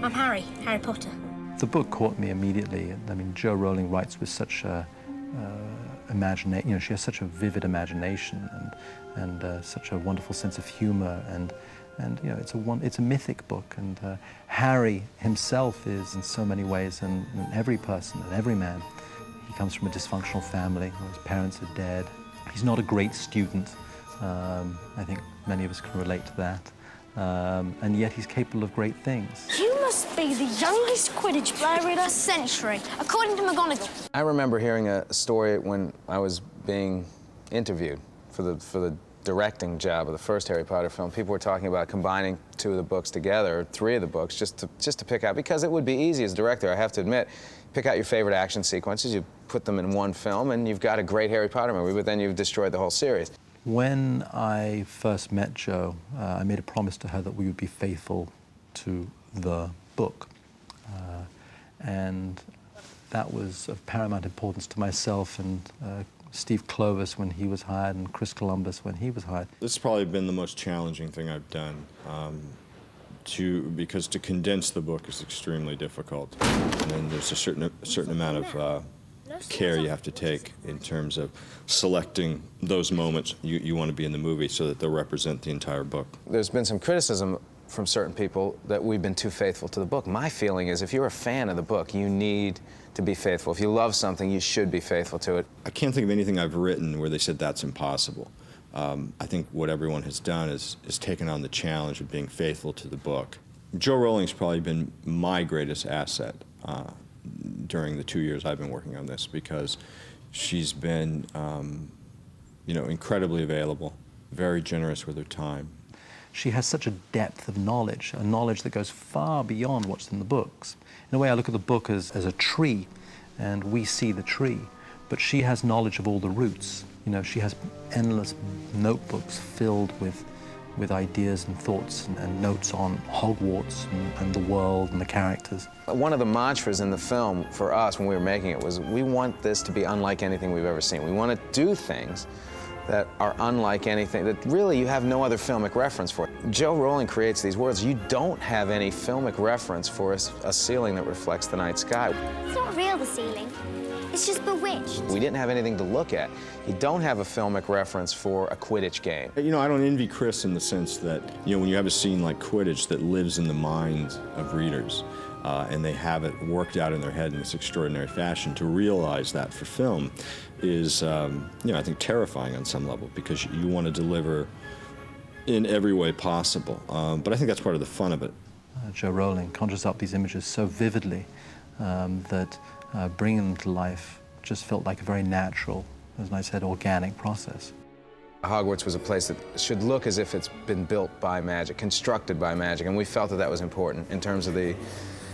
I'm Harry Potter. The book caught me immediately. I mean, Jo Rowling writes with such a imagination. You know, she has such a vivid imagination and such a wonderful sense of humor. And you know, it's a mythic book. And Harry himself is, in so many ways, and every person and every man. He comes from a dysfunctional family. His parents are dead. He's not a great student. I think many of us can relate to that. And yet he's capable of great things. You must be the youngest Quidditch player in a century, according to McGonagall. I remember hearing a story when I was being interviewed for the directing job of the first Harry Potter film. People were talking about combining two of the books together, or three of the books, just to pick out, because it would be easy as a director, I have to admit. Pick out your favorite action sequences, you put them in one film, and you've got a great Harry Potter movie, but then you've destroyed the whole series. When I first met Jo, I made a promise to her that we would be faithful to the book. And that was of paramount importance to myself and Steve Clovis when he was hired and Chris Koloumbis when he was hired. This has probably been the most challenging thing I've done, because to condense the book is extremely difficult. And then there's a certain amount of care you have to take in terms of selecting those moments you want to be in the movie so that they'll represent the entire book. There's been some criticism from certain people that we've been too faithful to the book. My feeling is if you're a fan of the book, you need to be faithful. If you love something, you should be faithful to it. I can't think of anything I've written where they said that's impossible. I think what everyone has done is taken on the challenge of being faithful to the book. Jo Rowling's probably been my greatest asset during the 2 years I've been working on this, because she's been, you know, incredibly available, very generous with her time. She has such a depth of knowledge, a knowledge that goes far beyond what's in the books. In a way, I look at the book as a tree, and we see the tree, but she has knowledge of all the roots. You know, she has endless notebooks filled with ideas and thoughts and notes on Hogwarts and the world and the characters. One of the mantras in the film for us when we were making it was, we want this to be unlike anything we've ever seen. We want to do things that are unlike anything, that really you have no other filmic reference for. Jo Rowling creates these worlds. You don't have any filmic reference for a ceiling that reflects the night sky. It's not real, the ceiling. It's just bewitched. We didn't have anything to look at. You don't have a filmic reference for a Quidditch game. You know, I don't envy Chris in the sense that, you know, when you have a scene like Quidditch that lives in the minds of readers, and they have it worked out in their head in this extraordinary fashion, to realize that for film is, you know, I think terrifying on some level, because you want to deliver in every way possible. But I think that's part of the fun of it. Jo Rowling conjures up these images so vividly that bringing them to life just felt like a very natural, as I said, organic process. Hogwarts was a place that should look as if it's been built by magic, constructed by magic, and we felt that that was important in terms of the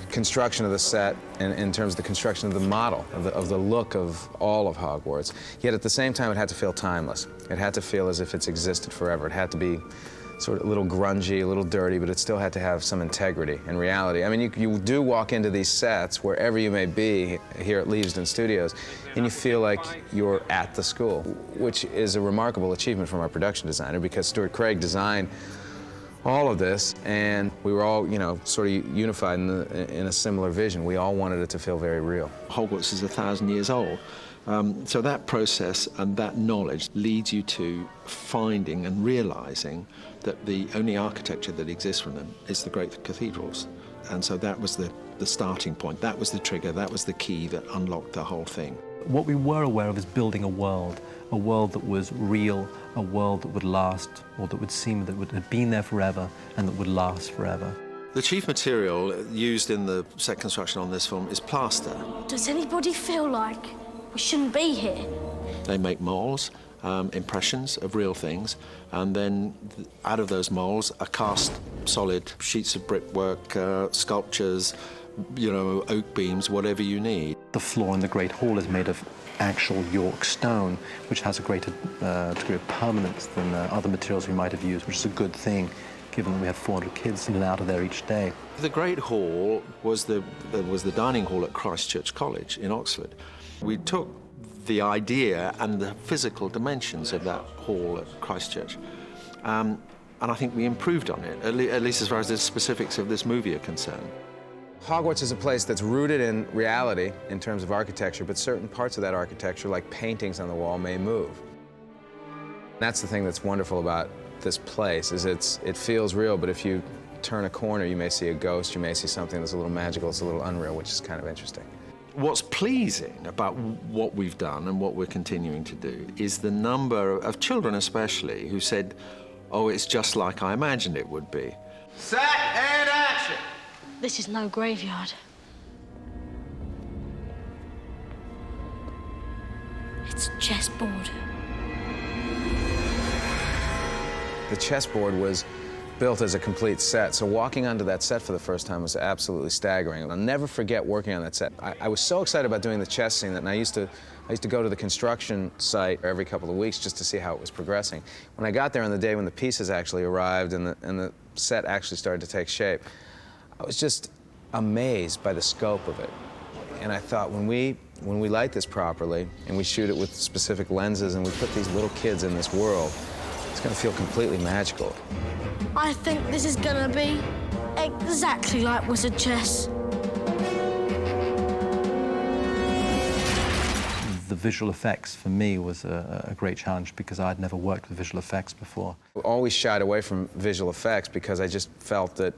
construction of the set and in terms of the construction of the model, of the look of all of Hogwarts. Yet at the same time, it had to feel timeless. It had to feel as if it's existed forever. It had to be sort of a little grungy, a little dirty, but it still had to have some integrity and reality. I mean, you do walk into these sets, wherever you may be, here at Leavesden Studios, and you feel like you're at the school, which is a remarkable achievement from our production designer, because Stuart Craig designed all of this, and we were all, you know, sort of unified in a similar vision. We all wanted it to feel very real. Hogwarts is 1,000 years old. So that process and that knowledge leads you to finding and realizing that the only architecture that exists from them is the great cathedrals. And so that was the starting point. That was the trigger. That was the key that unlocked the whole thing. What we were aware of is building a world that was real, a world that would last, or that would seem that would have been there forever and that would last forever. The chief material used in the set construction on this film is plaster. Does anybody feel like we shouldn't be here? They make molds, impressions of real things, and then out of those molds are cast solid sheets of brickwork, sculptures, you know, oak beams, whatever you need. The floor in the Great Hall is made of actual York stone, which has a greater degree of permanence than other materials we might have used, which is a good thing, given that we have 400 kids in and out of there each day. The Great Hall was the dining hall at Christ Church College in Oxford. We took the idea and the physical dimensions of that hall at Christ Church, and I think we improved on it, at least as far as the specifics of this movie are concerned. Hogwarts is a place that's rooted in reality in terms of architecture, but certain parts of that architecture, like paintings on the wall, may move. That's the thing that's wonderful about this place, is it feels real, but if you turn a corner, you may see a ghost, you may see something that's a little magical, it's a little unreal, which is kind of interesting. What's pleasing about what we've done and what we're continuing to do is the number of children especially who said, oh, it's just like I imagined it would be. Set and action! This is no graveyard. It's a chessboard. The chessboard was built as a complete set, so walking onto that set for the first time was absolutely staggering. I'll never forget working on that set. I was so excited about doing the chess scene that I used to go to the construction site every couple of weeks just to see how it was progressing. When I got there on the day when the pieces actually arrived and the set actually started to take shape, I was just amazed by the scope of it. And I thought, when we light this properly and we shoot it with specific lenses and we put these little kids in this world, it's going to feel completely magical. I think this is gonna be exactly like Wizard Chess. The visual effects for me was a great challenge because I'd never worked with visual effects before. I always shied away from visual effects because I just felt that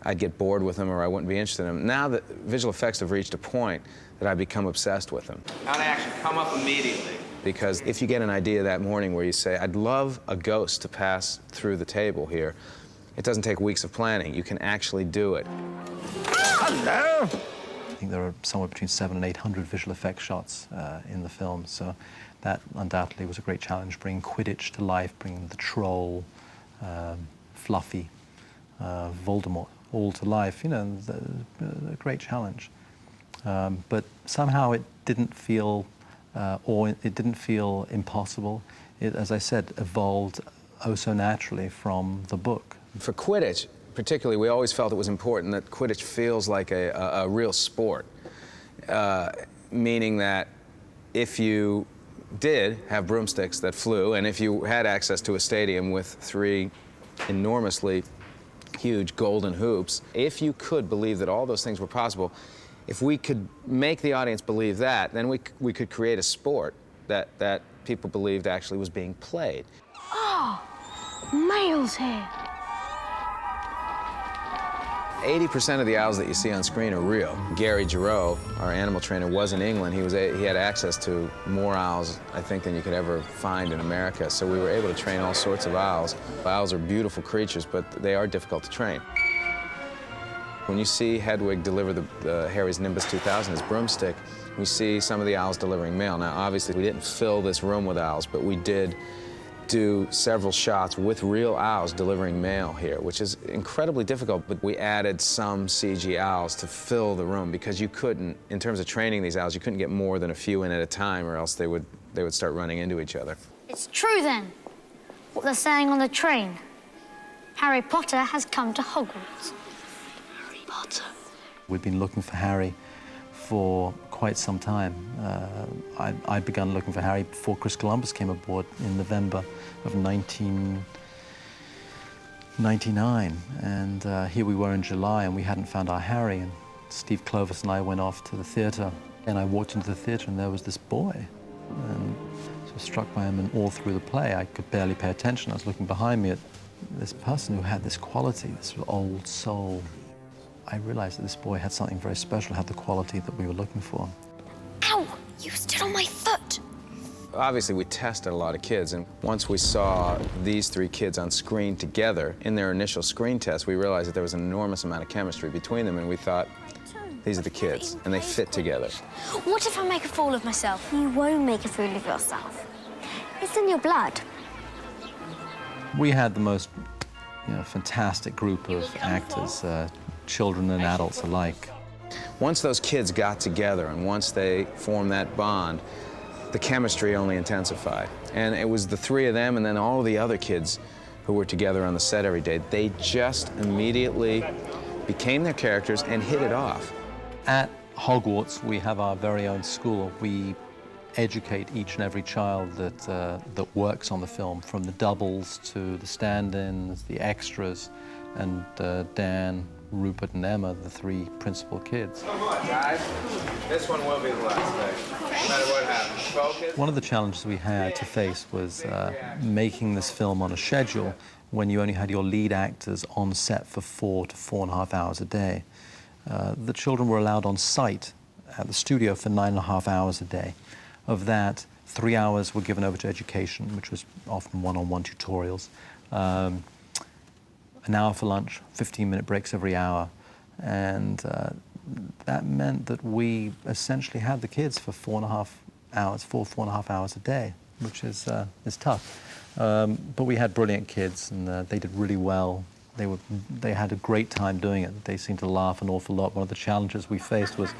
I'd get bored with them or I wouldn't be interested in them. Now that visual effects have reached a point that I've become obsessed with them. Out of action, come up immediately. Because if you get an idea that morning where you say, I'd love a ghost to pass through the table here, it doesn't take weeks of planning. You can actually do it. Hello! I think there are somewhere between 700 and 800 visual effects shots in the film, so that undoubtedly was a great challenge, bringing Quidditch to life, bringing the troll, Fluffy, Voldemort, all to life, you know, a great challenge. But somehow it didn't feel it didn't feel impossible. It, as I said, evolved oh so naturally from the book. For Quidditch, particularly, we always felt it was important that Quidditch feels like a real sport, meaning that if you did have broomsticks that flew, and if you had access to a stadium with 3 enormously huge golden hoops, if you could believe that all those things were possible, if we could make the audience believe that, then we could create a sport that people believed actually was being played. Oh, Mail's here. 80% of the owls that you see on screen are real. Gary Giroux, our animal trainer, was in England. He had access to more owls, I think, than you could ever find in America. So we were able to train all sorts of owls. Owls are beautiful creatures, but they are difficult to train. When you see Hedwig deliver Harry's Nimbus 2000, his broomstick, we see some of the owls delivering mail. Now, obviously, we didn't fill this room with owls, but we did do several shots with real owls delivering mail here, which is incredibly difficult, but we added some CG owls to fill the room because you couldn't, in terms of training these owls, you couldn't get more than a few in at a time or else they would start running into each other. It's true then, what they're saying on the train. Harry Potter has come to Hogwarts. Harry Potter. We'd been looking for Harry for quite some time. I'd begun looking for Harry before Chris Kolambuss came aboard in November of 1999. And here we were in July and we hadn't found our Harry. And Steve Clovis and I went off to the theatre. And I walked into the theatre and there was this boy. And so I was struck by him, and all through the play I could barely pay attention. I was looking behind me at this person who had this quality, this old soul. I realized that this boy had something very special, had the quality that we were looking for. Ow! You stood on my foot! Obviously, we tested a lot of kids, and once we saw these 3 kids on screen together, in their initial screen test, we realized that there was an enormous amount of chemistry between them, and we thought, these are the kids, and they fit together. What if I make a fool of myself? You won't make a fool of yourself. It's in your blood. We had the most fantastic group of actors, children and adults alike. Once those kids got together and once they formed that bond, the chemistry only intensified. And it was the 3 of them and then all of the other kids who were together on the set every day. They just immediately became their characters and hit it off. At Hogwarts, we have our very own school. We educate each and every child that works on the film, from the doubles to the stand-ins, the extras, and Dan Rupert and Emma, the three principal kids. Come on, guys. This one will be the last day, no matter what happens. Focus. One of the challenges we had to face was making this film on a schedule when you only had your lead actors on set for 4 to 4.5 hours a day. The children were allowed on site at the studio for 9.5 hours a day. Of that, 3 hours were given over to education, which was often one-on-one tutorials. An hour for lunch, 15-minute breaks every hour. And that meant that we essentially had the kids for 4.5 hours a day, which is tough. But we had brilliant kids, and they did really well. They had a great time doing it. They seemed to laugh an awful lot. One of the challenges we faced was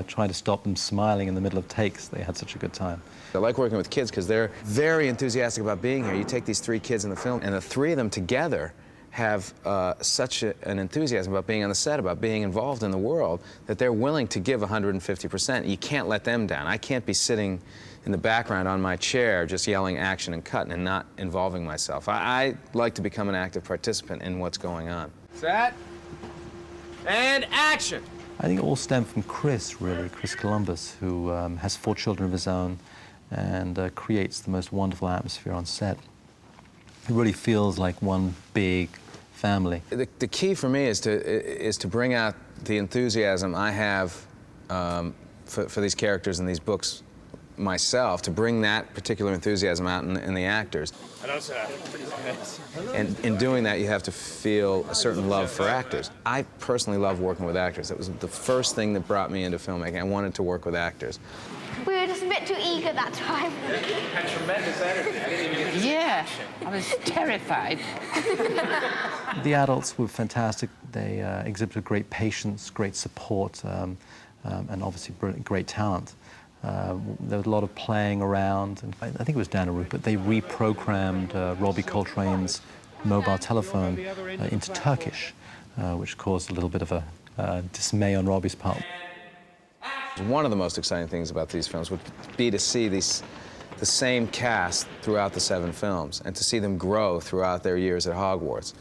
trying to stop them smiling in the middle of takes. They had such a good time. I like working with kids because they're very enthusiastic about being here. You take these 3 kids in the film, and the 3 of them together have such an enthusiasm about being on the set, about being involved in the world, that they're willing to give 150%. You can't let them down. I can't be sitting in the background on my chair just yelling action and cutting and not involving myself. I like to become an active participant in what's going on. Set, and action! I think it all stemmed from Chris, really, Chris Kolambuss, who has 4 children of his own and creates the most wonderful atmosphere on set. It really feels like one big family. The key for me is to bring out the enthusiasm I have for these characters and these books myself, to bring that particular enthusiasm out in the actors. Hello, sir. And in doing that, you have to feel a certain love for actors. I personally love working with actors. That was the first thing that brought me into filmmaking. I wanted to work with actors. We were just a bit too eager that time. Had tremendous energy. I didn't even get to Yeah, I was terrified. The adults were fantastic. They exhibited great patience, great support, and obviously great talent. There was a lot of playing around, and I think it was Dan and Rupert. They reprogrammed Robbie Coltrane's mobile telephone into Turkish, which caused a little bit of a dismay on Robbie's part. One of the most exciting things about these films would be to see the same cast throughout the 7 films and to see them grow throughout their years at Hogwarts.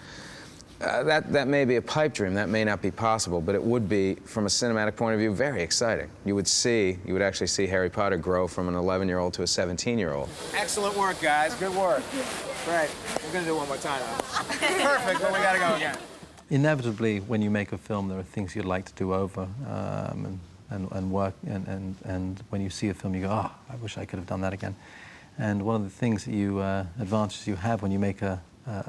That may be a pipe dream, that may not be possible, but it would be, from a cinematic point of view, very exciting. You would actually see Harry Potter grow from an 11-year-old to a 17-year-old. Excellent work, guys. Good work. Great. We're going to do it one more time. Perfect, but we got to go again. Inevitably, when you make a film, there are things you'd like to do over and work, and when you see a film, you go, oh, I wish I could have done that again. And one of the things that advantages you have when you make a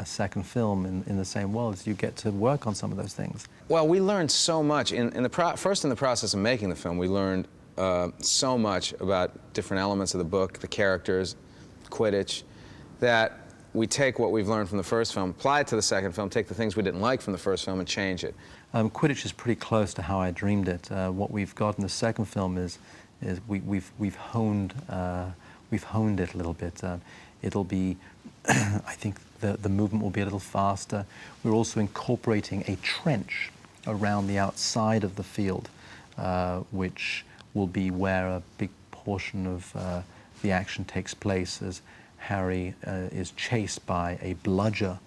second film in the same world is you get to work on some of those things. Well, we learned so much. First, in the process of making the film, we learned so much about different elements of the book, the characters, Quidditch, that we take what we've learned from the first film, apply it to the second film, take the things we didn't like from the first film and change it. Quidditch is pretty close to how I dreamed it. What we've got in the second film is we've honed it a little bit. It'll be, I think the movement will be a little faster. We're also incorporating a trench around the outside of the field, which will be where a big portion of the action takes place as Harry is chased by a bludger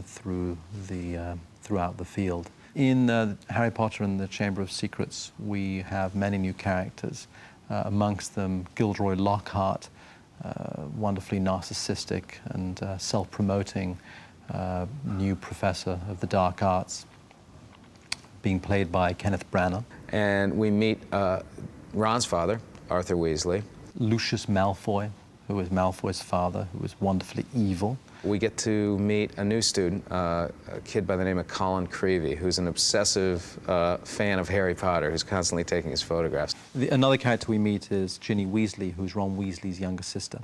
throughout the field. In Harry Potter and the Chamber of Secrets, we have many new characters, amongst them Gilderoy Lockhart, wonderfully narcissistic and self-promoting new professor of the dark arts, being played by Kenneth Branagh. And we meet Ron's father, Arthur Weasley. Lucius Malfoy, who is Malfoy's father, who is wonderfully evil. We get to meet a new student, a kid by the name of Colin Creevey, who's an obsessive fan of Harry Potter, who's constantly taking his photographs. Another character we meet is Ginny Weasley, who's Ron Weasley's younger sister.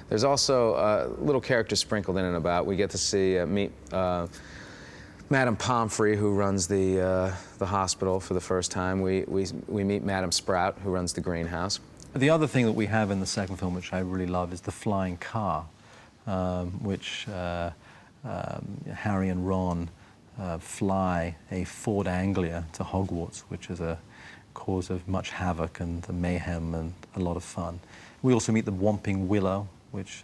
There's also little characters sprinkled in and about. We get to meet Madame Pomfrey, who runs the hospital for the first time. We meet Madame Sprout, who runs the greenhouse. The other thing that we have in the second film, which I really love, is the flying car, which Harry and Ron fly a Ford Anglia to Hogwarts, which is a cause of much havoc and mayhem and a lot of fun. We also meet the Whomping Willow, which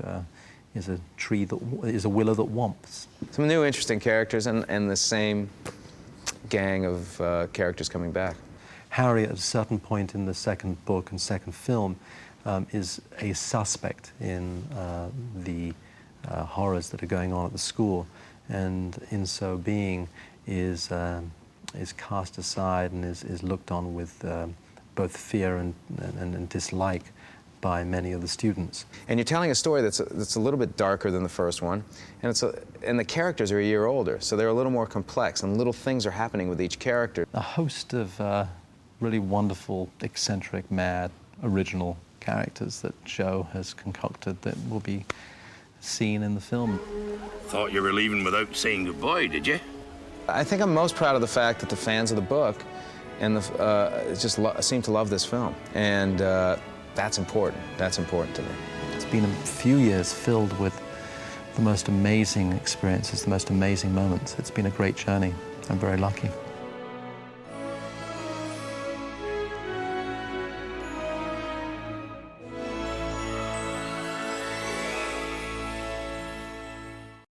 is a tree that is a willow that whomps. Some new interesting characters and the same gang of characters coming back. Harry, at a certain point in the second book and second film, is a suspect in the horrors that are going on at the school, and in so being is cast aside and is looked on with both fear and dislike by many of the students. And you're telling a story that's a little bit darker than the first one, and and the characters are a year older, so they're a little more complex, and little things are happening with each character. A host of really wonderful, eccentric, mad, original characters that Joe has concocted that will be seen in the film. Thought you were leaving without saying goodbye, did you? I think I'm most proud of the fact that the fans of the book and just seem to love this film, and that's important. That's important to me. It's been a few years filled with the most amazing experiences, the most amazing moments. It's been a great journey. I'm very lucky.